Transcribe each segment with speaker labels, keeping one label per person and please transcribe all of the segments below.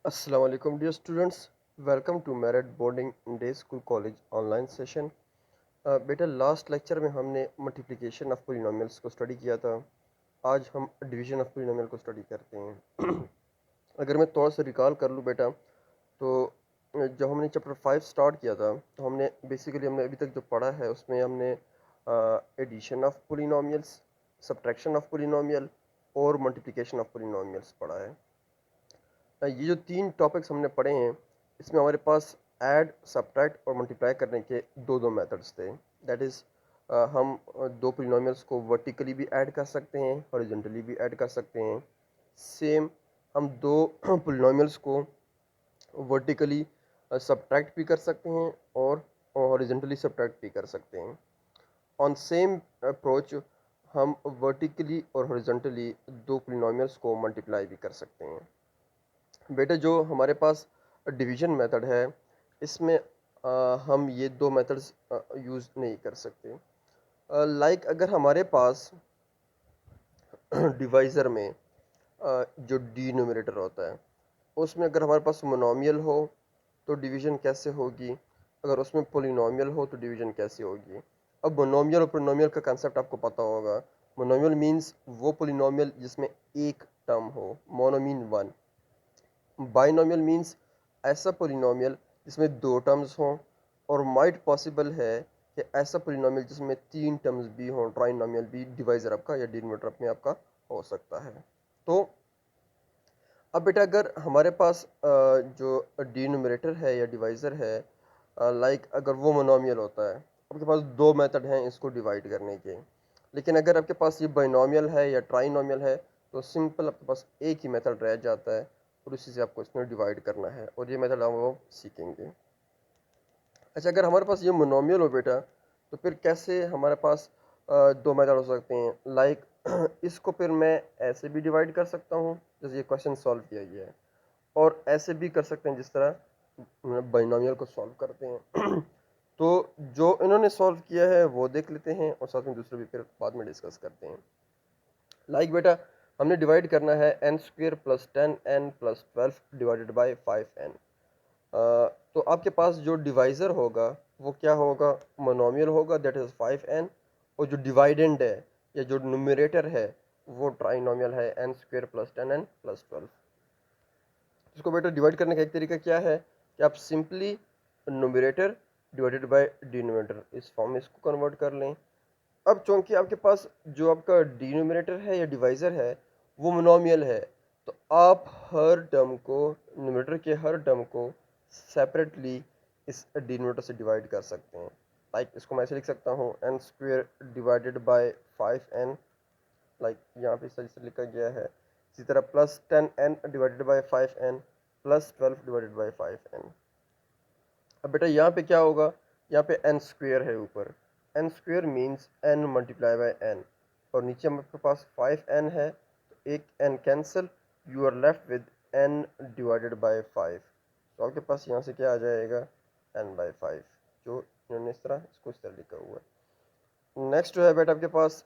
Speaker 1: Assalamu alaikum dear students, welcome to Merit Boarding Day School College online session. बेटा last lecture में हमने multiplication of polynomials को study किया था। आज हम डिवीजन ऑफ पोलिनोमियल को स्टडी करते हैं। अगर मैं थोड़ा सा रिकॉल कर लूँ बेटा, तो जब हमने चैप्टर 5 स्टार्ट किया था तो हमने अभी तक जो पढ़ा है उसमें हमने addition of polynomials, subtraction of polynomial और मल्टीप्लिकेशन ऑफ पोलिनोमियल्स पढ़ा है। ये जो तीन टॉपिक्स हमने पढ़े हैं, इसमें हमारे पास ऐड, सब्ट्रैक्ट और मल्टीप्लाई करने के दो दो मेथड्स थे। दैट इज़ हम दो पोलिनोमियल्स को वर्टिकली भी ऐड कर सकते हैं, हॉरिजॉन्टली भी ऐड कर सकते हैं। सेम हम दो पोलिनोमियल्स को वर्टिकली सब्ट्रैक्ट भी कर सकते हैं और हॉरिजॉन्टली सब्ट्रैक्ट भी कर सकते हैं। ऑन सेम अप्रोच हम वर्टिकली और हॉरिजॉन्टली दो पोलिनोमियल्स को मल्टीप्लाई भी कर सकते हैं। बेटा जो हमारे पास डिवीजन मेथड है, इसमें हम ये दो मेथड्स यूज़ नहीं कर सकते। लाइक अगर हमारे पास डिवाइज़र में जो डिनोमिनेटर होता है, उसमें अगर हमारे पास मोनोमियल हो तो डिवीज़न कैसे होगी, अगर उसमें पोलिनोमियल हो तो डिवीज़न कैसे होगी। अब मोनोमियल और पोलिनोमियल का कंसेप्ट आपको पता होगा। मोनोमियल मीन्स वो पोलिनोमियल जिसमें एक टर्म हो, mono mean one. Binomial means ऐसा पोलिनोमियल जिसमें दो टर्म्स हों, और माइट पॉसिबल है कि ऐसा पोलिनोमियल जिसमें तीन टर्म्स भी हों, ट्राइनोमियल भी डिवाइज़र आपका या डिनोमिनेटर अपने आपका हो सकता है। तो अब बेटा अगर हमारे पास जो डिनोमिनेटर है या डिवाइज़र है, लाइक अगर वो मोनोमियल होता है, आपके पास दो मेथड हैं इसको डिवाइड करने के। लेकिन अगर आपके पास ये बाइनोमियल है या ट्राइनोमियल है, तो सिंपल आपके पास एक ही मेथड रह जाता है और उसी से आपको इसमें डिवाइड करना है, और ये मेथड हम वो सीखेंगे। अच्छा, अगर हमारे पास ये मोनोमियल हो बेटा, तो फिर कैसे हमारे पास दो मेथड हो सकते हैं। लाइक इसको फिर मैं ऐसे भी डिवाइड कर सकता हूँ जैसे ये क्वेश्चन सॉल्व किया गया है, और ऐसे भी कर सकते हैं जिस तरह बाइनोमियल को सॉल्व करते हैं। तो जो इन्होंने सॉल्व किया है वो देख लेते हैं, और साथ में दूसरे भी फिर बाद में डिस्कस करते हैं। लाइक बेटा हमने डिवाइड करना है n square plus 10n plus 12 divided by 5n। तो आपके पास जो डिवाइज़र होगा वो क्या होगा, मोनोमियल होगा, दैट इज़ 5n। और जो डिवाइडेंड है या जो न्यूमरेटर है वो ट्राइनोमियल है n square plus 10n plus 12। इसको बेटा डिवाइड करने का एक तरीका क्या है कि आप simply numerator divided by denominator इस फॉर्म में इसको कन्वर्ट कर लें। अब चूंकि आपके पास जो आपका डिनोमिनेटर है या डिवाइज़र है वो मोनोमियल है, तो आप हर टर्म को, न्यूमरेटर के हर टर्म को सेपरेटली इस डिनोमिनेटर से डिवाइड कर सकते हैं। लाइक इसको मैं ऐसे लिख सकता हूँ n square divided by 5n। Like यहाँ पे सही से लिखा गया है। इसी तरह plus 10n divided by 5n plus 12 divided by 5n। अब बेटा यहाँ पे क्या होगा, यहाँ पे एन स्क्वेयर है ऊपर, n square means n multiply by n, और नीचे हमारे पास 5n है, तो एक n cancel, you are left with n divided by 5। तो आपके पास यहाँ से क्या आ जाएगा, एन बाई 5, जो इन्होंने इस तरह इसको इस तरह लिखा हुआ है। नेक्स्ट जो है बेटा आपके पास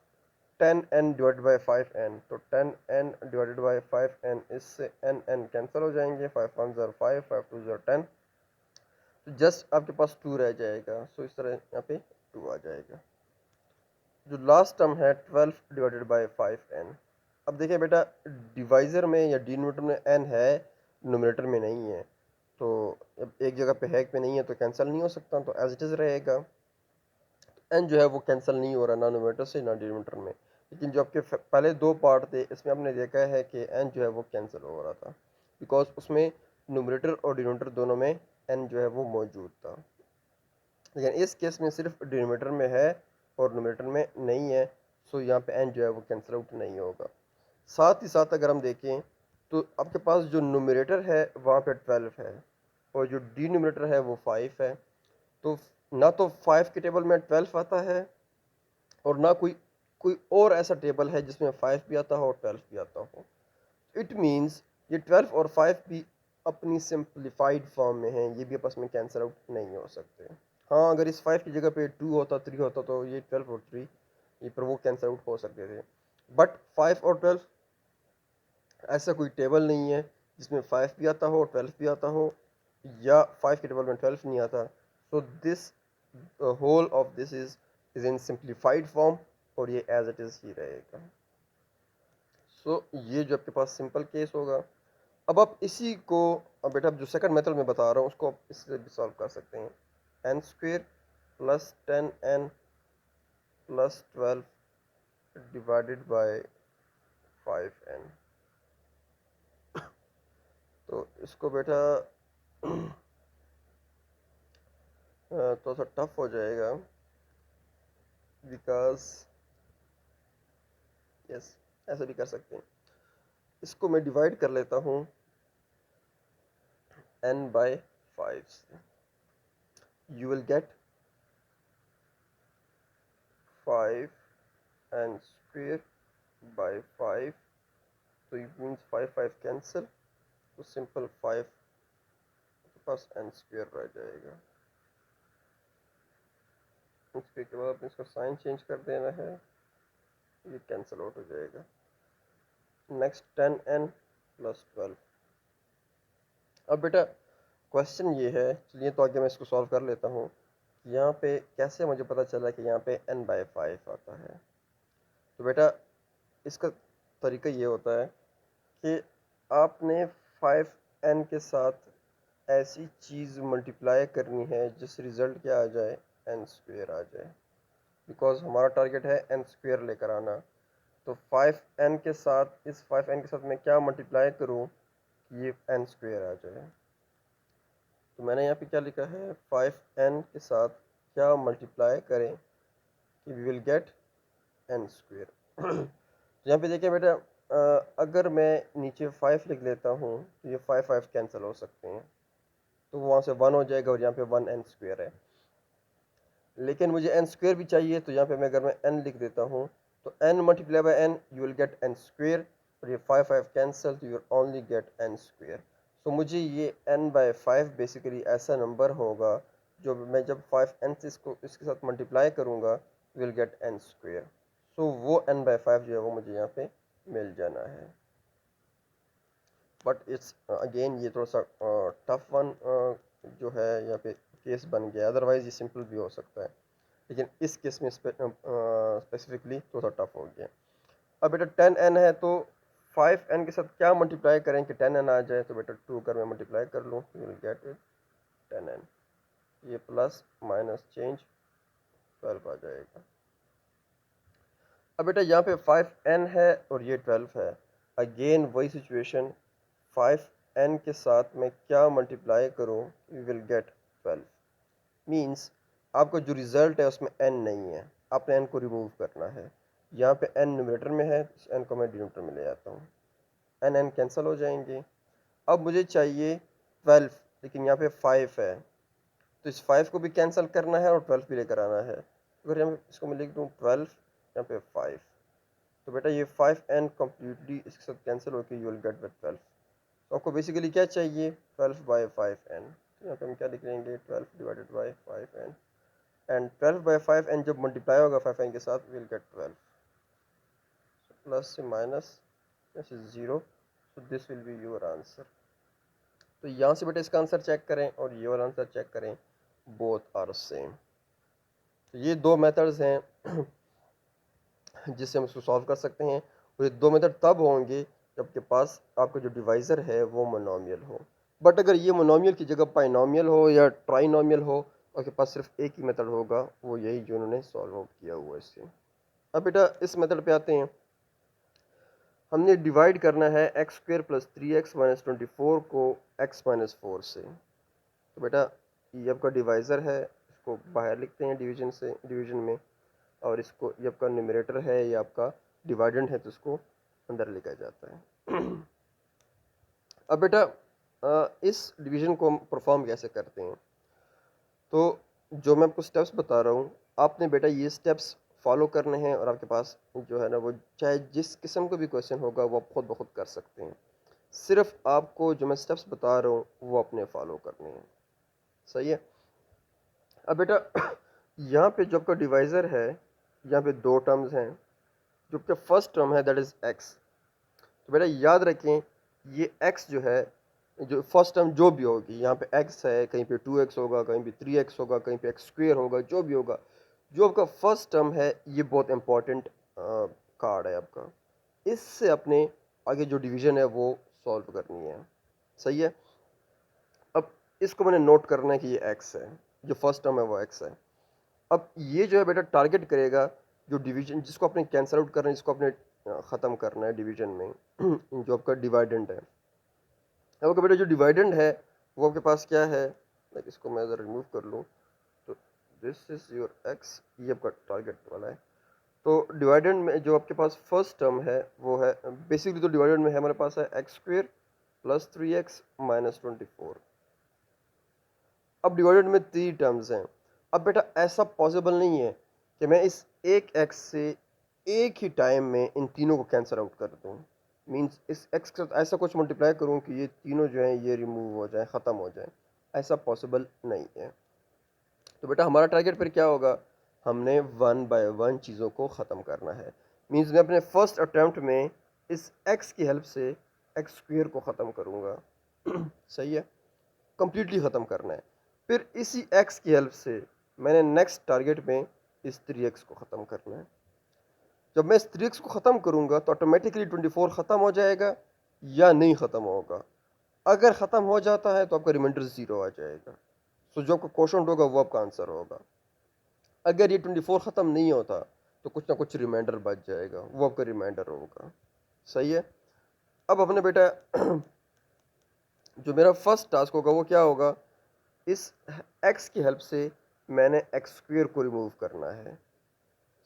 Speaker 1: 10n डिवाइडेड बाई 5n, तो 10n डिवाइडेड बाई 5n, इससे n कैंसिल हो जाएंगे, 5 1 ज़र 5, 5 2 ज़र 10, तो जस्ट आपके पास 2 रह जाएगा। सो इस तरह यहाँ पे 2 आ जाएगा। जो लास्ट टर्म है 12 डिवाइडेड बाय 5n। अब देखिए बेटा डिवाइज़र में या डिनोमिनेटर में n है, नोमिनेटर में नहीं है, तो अब एक जगह पे है, एक पे नहीं है, तो कैंसिल नहीं हो सकता, तो एज इट इज़ रहेगा। n जो है वो कैंसिल नहीं हो रहा ना नोमिनेटर से ना डिनोमिनेटर में। लेकिन जो आपके पहले दो पार्ट थे इसमें आपने देखा है कि n जो है वो कैंसिल हो रहा था, बिकॉज उसमें नोमिनेटर और डिनोमिनेटर दोनों में n जो है वो मौजूद था। लेकिन इस केस में सिर्फ डिनोमिनेटर में है और नोमिनेटर में नहीं है, सो यहाँ पे n जो है वो कैंसिल आउट नहीं होगा। साथ ही साथ अगर हम देखें तो आपके पास जो नोमिनेटर है वहाँ पे 12 है, और जो डिनोमिनेटर है वो 5 है। तो ना तो 5 के टेबल में 12 आता है, और ना कोई कोई और ऐसा टेबल है जिसमें 5 भी आता हो और 12 भी आता हो। इट मीन्स ये 12 और 5 भी अपनी सिंप्लीफाइड फॉर्म में हैं, ये भी आपस में कैंसिल आउट नहीं हो सकते। हाँ, अगर इस 5 की जगह पे 2 होता, 3 होता, तो ये 12 और 3 ये पर वो कैंसिल आउट हो सकते थे। बट 5 और 12 ऐसा कोई टेबल नहीं है जिसमें 5 भी आता हो, 12 भी आता हो, या 5 के टेबल में 12 नहीं आता। So this whole of this is in simplified form, और ये एज इट इज़ ही रहेगा। सो ये जो आपके पास सिंपल केस होगा। अब आप इसी को, अब बेटा जो सेकंड मेथड में बता रहा हूँ उसको आप इससे भी सॉल्व कर सकते हैं। N square plus 10n plus 12 divided by 5n। तो इसको बेटा थोड़ा सा टफ हो जाएगा, बिकॉज यस ऐसे भी कर सकते हैं। इसको मैं डिवाइड कर लेता हूँ n बाय 5 से। You will get 5n square by 5, तो इट मीन्स 5 कैंसिल, तो सिंपल 5 के पास n स्क्वेयर रह जाएगा। स्क्वेयर के बाद इसका साइन चेंज कर देना है, ये कैंसिल आउट हो जाएगा। Next 10n plus 12। अब बेटा क्वेश्चन ये है, चलिए तो आगे मैं इसको सॉल्व कर लेता हूँ। यहाँ पे कैसे मुझे पता चला कि यहाँ पे n बाय 5 आता है। तो बेटा इसका तरीका ये होता है कि आपने 5n के साथ ऐसी चीज़ मल्टीप्लाई करनी है जिस रिज़ल्ट क्या आ जाए, n स्क्वेयर आ जाए, बिकॉज हमारा टारगेट है n स्क्वेयर लेकर आना। तो 5n के साथ, इस 5n के साथ मैं क्या मल्टीप्लाई करूँ कि ये n स्क्वेयर आ जाए। तो मैंने यहाँ पे क्या लिखा है, 5n के साथ क्या मल्टीप्लाई करें कि we will get n square. यहाँ पे देखिए बेटा, अगर मैं नीचे 5 लिख लेता हूँ तो ये 5 कैंसिल हो सकते हैं, तो वहाँ से 1 हो जाएगा और यहाँ पे 1n स्क्वेयर है। लेकिन मुझे n स्क्वेयर भी चाहिए, तो यहाँ पे मैं अगर मैं n लिख देता हूँ तो n multiply by n you will get n square, और ये 5 कैंसिल, तो you will only get n square. तो मुझे ये n बाय 5 बेसिकली ऐसा नंबर होगा जो मैं जब 5n से इसको इसके साथ मल्टीप्लाई करूँगा विल गेट n स्क्वेयर। सो वो n बाय 5 जो है वो मुझे यहाँ पे मिल जाना है। बट इट्स अगेन ये थोड़ा सा टफ वन जो है यहाँ पे केस बन गया, अदरवाइज ये सिंपल भी हो सकता है, लेकिन इस केस में स्पेसिफिकली थोड़ा सा टफ हो गया। अब बेटा 10n है, तो 5n के साथ क्या मल्टीप्लाई करें कि 10n आ जाए। तो बेटा 2 कर मैं मल्टीप्लाई कर लूँ, you will get it 10n, ये प्लस माइनस चेंज 12 आ जाएगा। अब बेटा यहाँ पे 5n है और ये 12 है, अगेन वही सिचुएशन, 5n के साथ मैं क्या मल्टीप्लाई करूँ, वी विल गेट 12। मीन्स आपका जो रिज़ल्ट है उसमें n नहीं है, आपने n को रिमूव करना है। यहाँ पे n न्यूमरेटर में है, इस n को मैं डिनोमिनेटर में ले आता हूँ, n कैंसिल हो जाएंगे। अब मुझे चाहिए 12, लेकिन यहाँ पे 5 है, तो इस 5 को भी कैंसिल करना है और 12 भी लेकर आना है। अगर यहाँ इसको मैं लिख दूँ 12, यहाँ पे 5, तो बेटा ये 5n कम्प्लीटली इसके साथ कैंसिल होकर यू विल गेट विद 12। तो आपको बेसिकली क्या चाहिए, 12 बाय 5n। तो यहाँ पे हम क्या लिख लेंगे, 12 divided by 5n, and 12 bye 5n जब मल्टीप्लाई होगा 5n के साथ विल गेट 12। प्लस से minus, this is 0, so this will be your answer. तो यहाँ से बेटा इसका आंसर चेक करें और ये वाला आंसर चेक करें, बोथ आर सेम। तो ये दो मेथड्स हैं जिससे हम इसको सॉल्व कर सकते हैं, और ये दो मेथड तब होंगे जब आपके पास आपका जो डिवाइज़र है वो मोनोमियल हो। बट अगर ये मोनोमियल की जगह बाइनोमियल हो या ट्राइनोमियल हो, आपके पास सिर्फ एक ही मेथड होगा, वो यही जो उन्होंने सॉल्व आउट किया हुआ है इससे। अब बेटा इस मेथड पे आते हैं। हमने डिवाइड करना है x square plus 3x minus 24 को x माइनस 4 से। तो बेटा ये आपका डिवाइज़र है, इसको बाहर लिखते हैं डिवीजन में, और इसको ये आपका न्यूमरेटर है, ये आपका डिवाइडेंड है, तो इसको अंदर लिखा जाता है। अब बेटा इस डिवीजन को हम परफॉर्म कैसे करते हैं। तो जो मैं आपको स्टेप्स बता रहा हूँ, आपने बेटा ये स्टेप्स फॉलो करने हैं, और आपके पास जो है ना वो चाहे जिस किस्म का भी क्वेश्चन होगा वो आप खुद ब खुद कर सकते हैं। सिर्फ आपको जो मैं स्टेप्स बता रहा हूँ वो अपने फॉलो करने हैं, सही है। अब बेटा यहाँ पे जो आपका डिवाइज़र है, यहाँ पे दो टर्म्स हैं। जो आपका फर्स्ट टर्म है दैट इज़ एक्स। तो बेटा याद रखें ये x जो है, जो फर्स्ट टर्म जो भी होगी, यहाँ पे x है, कहीं पे 2x होगा, कहीं पे 3x होगा, कहीं पे x स्क्वेयर होगा, जो भी होगा, जो आपका फर्स्ट टर्म है, ये बहुत इंपॉर्टेंट कार्ड है आपका। इससे अपने आगे जो डिवीजन है वो सॉल्व करनी है। सही है। अब इसको मैंने नोट करना है कि ये x है, जो फर्स्ट टर्म है वो x है। अब ये जो है बेटा टारगेट करेगा जो डिवीजन जिसको आपने कैंसल आउट करना है, जिसको आपने ख़त्म करना है डिवीजन में जो आपका डिवाइडेंड है। अब आपका बेटा जो डिवाइडेंड है वो आपके पास क्या है, लाइक इसको मैं ज़रा रिमूव कर लूँ तो दिस इज योर x, ये आपका टारगेट वाला है। तो डिवाइडेंड में जो आपके पास फर्स्ट टर्म है वो है बेसिकली, तो डिवाइडेंड में है हमारे पास है x square plus 3x minus 24। अब डिवाइडेड में 3 टर्म्स हैं। अब बेटा ऐसा पॉसिबल नहीं है कि मैं इस एक x से एक ही टाइम में इन तीनों को कैंसिल आउट कर दूं। मींस इस x के साथ ऐसा कुछ मल्टीप्लाई करूं कि ये तीनों जो हैं ये रिमूव हो जाए, ख़त्म हो जाए। ऐसा पॉसिबल नहीं है। तो बेटा हमारा टारगेट फिर क्या होगा, हमने 1 बाय 1 चीज़ों को ख़त्म करना है। मींस मैं अपने फर्स्ट अटैम्प्ट में इस x की हेल्प से एक्स स्क्वेयर को ख़त्म करूँगा। सही है, कंप्लीटली ख़त्म करना है। फिर इसी x की हेल्प से मैंने नेक्स्ट टारगेट में इस 3x को ख़त्म करना है। जब मैं इस 3x को ख़त्म करूँगा तो ऑटोमेटिकली 24 ख़त्म हो जाएगा या नहीं ख़त्म होगा। अगर ख़त्म हो जाता है तो आपका रिमाइंडर 0 आ जाएगा। सो जो आपका क्वोशंट होगा वो आपका आंसर होगा। अगर ये 24 ख़त्म नहीं होता तो कुछ ना कुछ रिमाइंडर बच जाएगा, वो आपका रिमाइंडर होगा। सही है। अब अपने बेटा जो मेरा फर्स्ट टास्क होगा वो क्या होगा, इस x की हेल्प से मैंने एक्स स्क्वेयर को रिमूव करना है।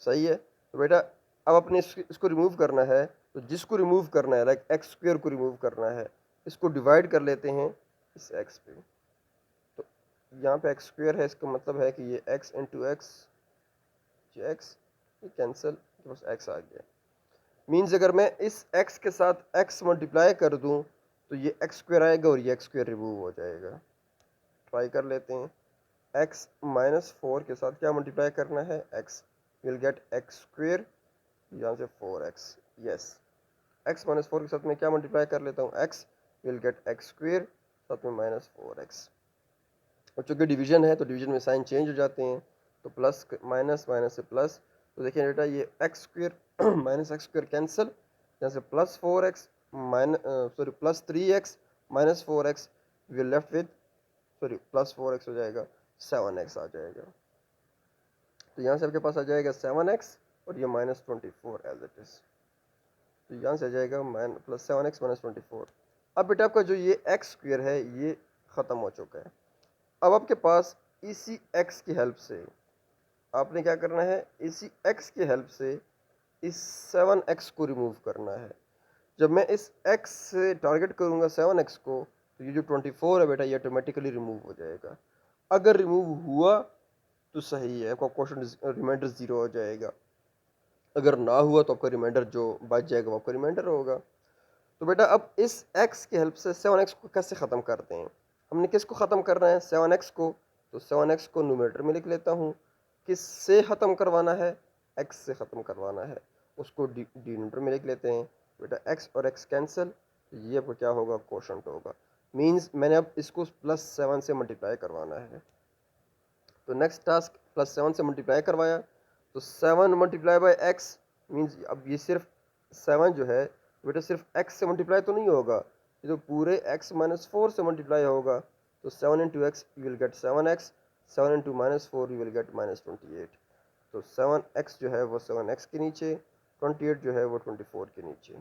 Speaker 1: सही है। तो बेटा अब अपने इसको रिमूव करना है, तो जिसको रिमूव करना है लाइक एक्स स्क्वेयर को रिमूव करना है, इसको डिवाइड कर लेते हैं इस x पे। तो यहाँ पे एक्स स्क्वेयर है, इसका मतलब है कि ये x इंटू एक्स, ये x ये कैंसिल, तो बस x आ गया। मीन्स अगर मैं इस x के साथ x मल्टीप्लाई कर दूं तो ये एक्स स्क्वेयर आएगा और ये एक्स स्क्वेयर रिमूव हो जाएगा। ट्राई कर लेते हैं। x माइनस 4 के साथ क्या मल्टीप्लाई करना है, x, will get x square, यहाँ से 4x। यस, x माइनस 4 के साथ मैं क्या मल्टीप्लाई कर लेता हूँ, x, will get x square, साथ में माइनस 4x। और चूँकि डिवीजन है तो डिवीजन में साइन चेंज हो जाते हैं, तो प्लस माइनस, माइनस से प्लस। तो देखिए बेटा ये x square minus x square cancel, यहाँ से plus 4x minus sorry plus 3x minus 4x, we left with, sorry plus 4x हो जाएगा, 7x आ जाएगा। तो यहाँ से आपके पास आ जाएगा 7x और ये माइनस 24 एज इट इज़। तो यहाँ से आ जाएगा प्लस 7x माइनस 24। अब बेटा आपका जो ये एक्स स्क्वेयर है ये ख़त्म हो चुका है। अब आपके पास इसी x की हेल्प से आपने क्या करना है, इसी x की हेल्प से इस 7x को रिमूव करना है। जब मैं इस x से टारगेट करूँगा 7x को, तो ये जो 24 है बेटा ये ऑटोमेटिकली रिमूव हो जाएगा। अगर रिमूव हुआ तो सही है, आपका क्वेश्चन रिमाइंडर 0 हो जाएगा। अगर ना हुआ तो आपका रिमाइंडर जो बच जाएगा वो आपका रिमाइंडर होगा। तो बेटा अब इस x की हेल्प से 7x को कैसे ख़त्म करते हैं, हमने किसको ख़त्म करना है, 7x को। तो 7x को न्यूमरेटर में लिख लेता हूँ। किससे ख़त्म करवाना है, x से ख़त्म करवाना है, उसको डिनोमिनेटर में लिख लेते हैं। बेटा x और x कैंसिल, तो ये आपको क्या होगा, क्वोशंट होगा। मीन्स मैंने अब इसको प्लस 7 से मल्टीप्लाई करवाना है। तो नेक्स्ट टास्क प्लस 7 से मल्टीप्लाई करवाया, तो 7 मल्टीप्लाई बाई एक्स, मीन्स अब ये सिर्फ 7 जो है बेटा सिर्फ x से मल्टीप्लाई तो नहीं होगा, ये तो पूरे x माइनस 4 से मल्टीप्लाई होगा। तो 7 into x you will get 7x, 7 into minus 4 you will get minus 28। तो 7x जो है वो 7x के नीचे, 28 जो है वो 24 के नीचे।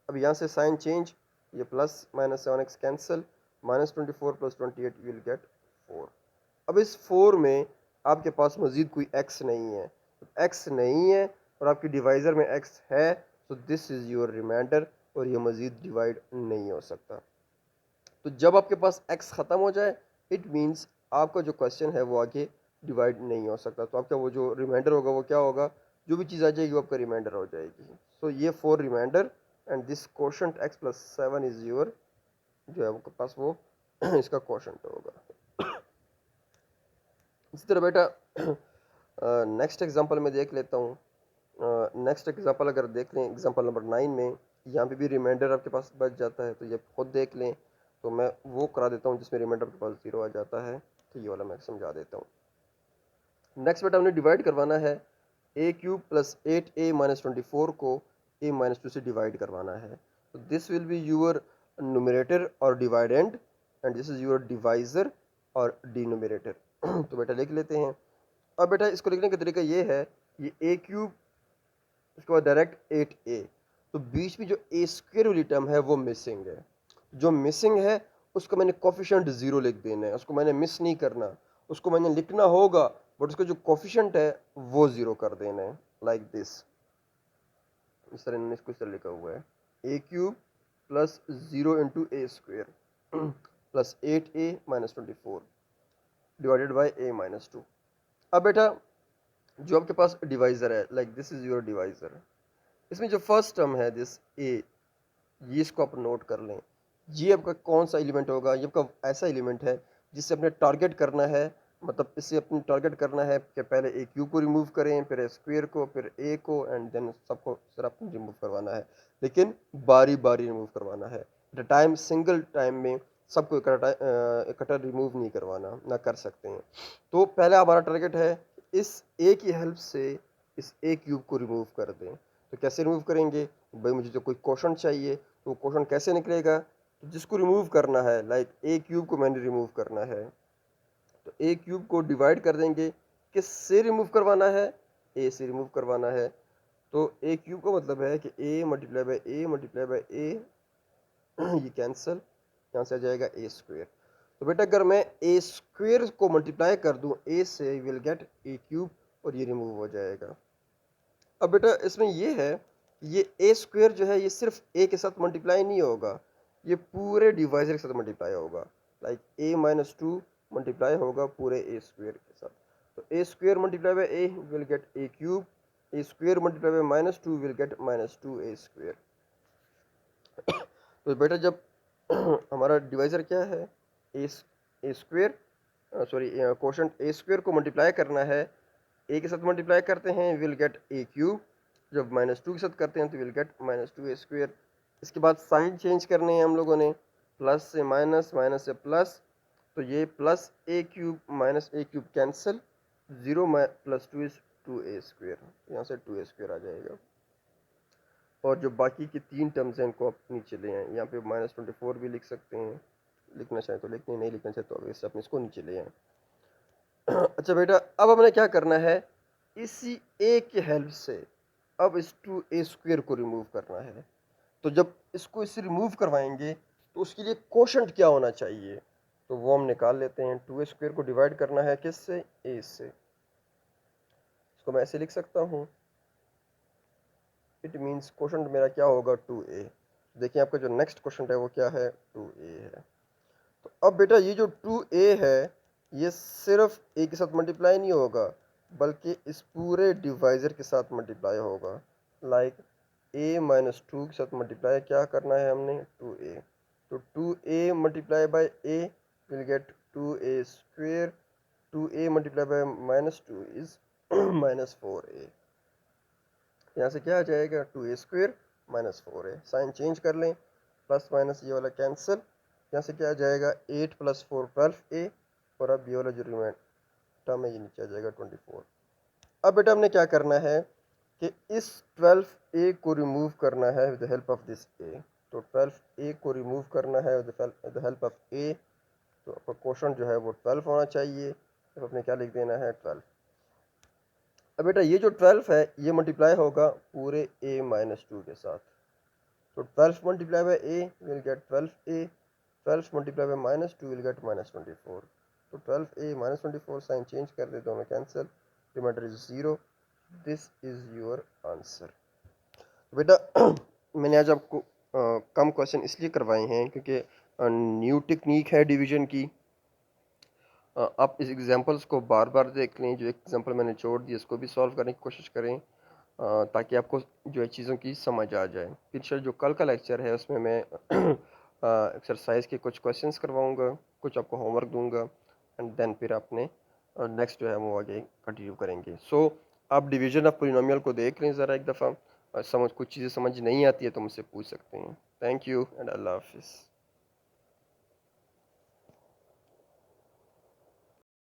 Speaker 1: अब यहाँ से साइन चेंज, ये plus minus 7x cancel, minus 24 plus 28 you will get 4। अब इस 4 में आपके पास मज़ीद कोई x नहीं है, x नहीं है और आपकी डिवाइज़र में x है, तो दिस इज़ योर रिमाइंडर और ये मज़ीद डिवाइड नहीं हो सकता। तो जब आपके पास x ख़त्म हो जाए, इट मीन्स आपका जो क्वेश्चन है वो आगे डिवाइड नहीं हो सकता। तो आपका वो जो रिमाइंडर होगा वो क्या होगा, जो भी चीज़ आ जाएगी वो आपका रिमाइंडर हो जाएगी। सो ये 4 remainder and this quotient x plus 7 is your, जो है आपके पास वो इसका क्वोशंट होगा। इसी तरह बेटा नेक्स्ट एग्जांपल में देख लेता हूँ। नेक्स्ट एग्जांपल अगर देख लें, एग्जांपल नंबर 9 में यहाँ पे भी रिमाइंडर आपके पास बच जाता है, तो ये खुद देख लें। तो मैं वो करा देता हूँ जिसमें रिमाइंडर आपके पास 0 आ जाता है, तो ये वाला मैं समझा देता हूँ। नेक्स्ट बेटा हमने डिवाइड करवाना है ए क्यूब प्लस 8a-24 को a-2 से डिवाइड करवाना है। तो this will be your numerator और dividend and this is your divisor और डिनोमिनेटर। तो बेटा लिख लेते हैं। अब बेटा इसको लिखने का तरीका ये है, ये ए क्यूब, उसके बाद डायरेक्ट 8a, तो बीच में जो ए स्क्वेयर वाली टर्म है वो मिसिंग है। जो मिसिंग है उसको मैंने कोफिशिएंट 0 लिख देना है, उसको मैंने मिस नहीं करना, उसको मैंने लिखना होगा बट उसका जो कोफिशिएंट है वो 0 कर देना है, लाइक दिस। इस तरह मैंने इसको इस तरह लिखा हुआ है, a cube plus 0 into a square plus 8a-24 divided by a-2। अब बेटा जो आपके पास डिवाइजर है, like this is your divisor, इसमें जो फर्स्ट टर्म है दिस ए, ये इसको आप नोट कर लें। ये आपका कौन सा एलिमेंट होगा, ये आपका ऐसा एलिमेंट है जिससे अपने टारगेट करना है, मतलब इससे अपनी टारगेट करना है कि पहले ए क्यूब को रिमूव करें, फिर ए स्क्वेयर को, फिर ए को, एंड देन सबको सर आपको रिमूव करवाना है, लेकिन बारी बारी रिमूव करवाना है। एट टाइम, सिंगल टाइम में सबको इकट्ठा रिमूव नहीं करवाना, ना कर सकते हैं। तो पहले हमारा टारगेट है इस ए की हेल्प से इस ए क्यूब को रिमूव कर दें। तो कैसे रिमूव करेंगे भाई, मुझे तो कोई क्वेश्चन चाहिए, तो क्वेश्चन कैसे निकलेगा, तो जिसको रिमूव करना है, लाइक ए क्यूब को मैंने रिमूव करना है, तो ए क्यूब को डिवाइड कर देंगे, किस से रिमूव करवाना है, ए से रिमूव करवाना है। तो ए क्यूब का मतलब है कि a multiply by a multiply by a, ये कैंसिल, यहाँ से आ जाएगा ए स्क्वेयर। तो बेटा अगर मैं ए स्क्वेयर को मल्टीप्लाई कर दूं ए से, विल गेट ए क्यूब, और ये रिमूव हो जाएगा। अब बेटा इसमें ये है, ये ए स्क्वेयर जो है ये सिर्फ ए के साथ मल्टीप्लाई नहीं होगा, ये पूरे डिवाइजर के साथ मल्टीप्लाई होगा, लाइक a-2 मल्टीप्लाई होगा पूरे ए स्क्वेयर के साथ। तो a square multiply by a will get a cube, a square multiply by -2 will get -2 a square. तो बेटा जब हमारा डिवाइजर क्या है, a square, sorry quotient a square को मल्टीप्लाई करना है, ए के साथ मल्टीप्लाई करते हैं विल गेट ए क्यूब, जब -2 के साथ करते हैं तो विल गेट -2 ए स्क्वेयर। इसके बाद साइन चेंज करने हैं हम लोगों ने, प्लस से माइनस, माइनस से प्लस, तो ये plus A cube minus A cube cancel, 0 plus 2 is 2a square, यहाँ से 2a स्क्वेयर आ जाएगा। और जो बाकी की 3 टर्म्स हैं इनको आप नीचे ले आएँ, यहाँ पे -24 भी लिख सकते हैं, लिखना चाहें तो लिखने, नहीं लिखना चाहें तो अब इससे अपने इसको नीचे ले आएँ। अच्छा बेटा अब हमने क्या करना है, इसी ए की हेल्प से अब इस 2a स्क्वेयर को रिमूव करना है। तो जब इसको इससे रिमूव करवाएंगे तो उसके लिए कोशेंट क्या होना चाहिए, तो वो हम निकाल लेते हैं। 2a स्क्वेयर को डिवाइड करना है किससे, a से, इसको मैं ऐसे लिख सकता हूँ, इट मीन्स क्वेश्चन मेरा क्या होगा 2a। देखिए आपका जो नेक्स्ट क्वेश्चन है वो क्या है, 2a है। तो अब बेटा ये जो 2a है ये सिर्फ a के साथ मल्टीप्लाई नहीं होगा, बल्कि इस पूरे डिवाइजर के साथ मल्टीप्लाई होगा, लाइक a-2 के साथ मल्टीप्लाई क्या करना है हमने, 2a। तो 2a multiply by a will gate 2a square, 2a multiply by -2 is -4a, यहाँ से क्या आ जाएगा 2a square -4a। Sign change कर लें, प्लस माइनस ये वाला कैंसिल, यहाँ से क्या आ जाएगा 8 + 4 12a, और अब ये वाला जो रिमाइंड टर्म है ये नीचे आ जाएगा 24। अब बेटा हमने क्या करना है कि इस 12a को रिमूव करना है with the help of this a। तो 12a को रिमूव करना है with the help of a, तो आपका क्वेश्चन जो है वो 12 होना चाहिए, तो आपने क्या लिख देना है 12। अब बेटा ये जो 12 है ये मल्टीप्लाई होगा पूरे a-2 के साथ, तो 12 multiply by a will get 12a, 12 multiply by -2 will get -24। तो 12a -24, साइन चेंज कर दे, दोनों cancel, remainder is 0, this is your answer. बेटा मैंने आज आपको कम क्वेश्चन इसलिए करवाए हैं क्योंकि न्यू टेक्निक है डिवीजन की। आप इस एग्जांपल्स को बार बार देख लें, जो एग्जांपल मैंने छोड़ दिया इसको भी सॉल्व करने की कोशिश करें, ताकि आपको जो है चीज़ों की समझ आ जाए। फिर जो कल का लेक्चर है उसमें मैं एक्सरसाइज के कुछ क्वेश्चंस करवाऊंगा, कुछ आपको होमवर्क दूंगा, एंड देन फिर आपने नेक्स्ट जो है वो आगे कंटिन्यू करेंगे। सो आप डिवीजन ऑफ पोलिनोमियल को देख लें ज़रा एक दफ़ा, समझ कुछ चीज़ें समझ नहीं आती है तो मुझसे पूछ सकते हैं। थैंक यू एंड अल्लाह हाफिज़।